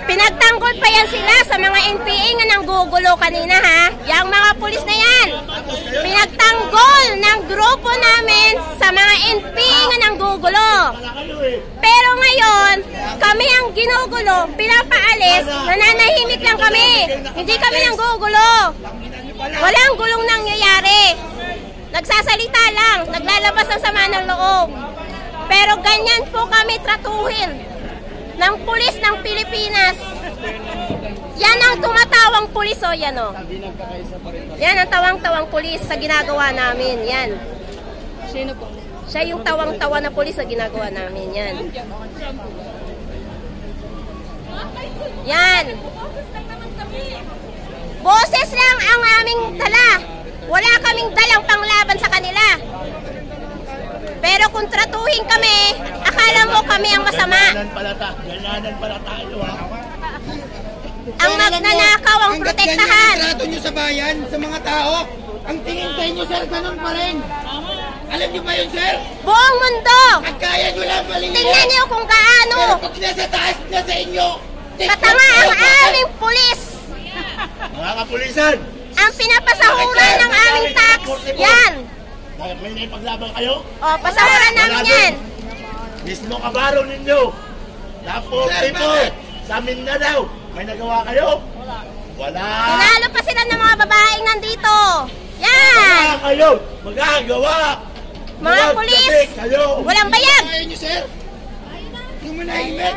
Pinagtanggol pa yan sila sa mga NPA nga nanggugulo kanina, ha? Yang mga pulis na yan, pinagtanggol ng grupo namin sa mga NPA nga nanggugulo. Pero ngayon, kami ang ginugulo, pinapaalis, nananahimik lang kami. Hindi kami nanggugulo. Walang gulong nangyayari. Nagsasalita lang, naglalabas ng sama ng loob. Pero ganyan po kami tratuhin ng pulis ng Pilipinas. Yan ang tumatawang pulis, o yan o. Yan ang tawang-tawang pulis sa ginagawa namin, yan. Sino po? Siya yung tawang-tawa na pulis sa ginagawa namin, yan. Yan. Boses lang ang aming dala. Wala kaming dalang panglaban sa kanila. Pero kung tratuhin kami, akala mo kami ang masama. Galanan pala tayo, ha? Ang magnanakaw ang protektahan. Ang trato nyo sa bayan, sa mga tao, ang tingin sa inyo, sir, ganun pa rin. Alam nyo ba yun, sir? Buong mundo. Ang kaya nyo lang maliit. Tingnan niyo kung gaano Pero pag nasa taas na sa inyo, katanga ang aming pulis. mga kapulisan, Ang pinapasahuran ng aming tax. Yan. may naipaglaban kayo? O, pasahuran namin yan. Mismo kabaro ninyo. Tapos, people, sa Mindanao, may nagawa kayo? Wala. Tinalo pa sila ng mga babaeng nandito. Yan. Wala kayo. Magagawa. Mga pulis. Kayo. Walang bayad. Kaya nyo, sir? Yung manahimik.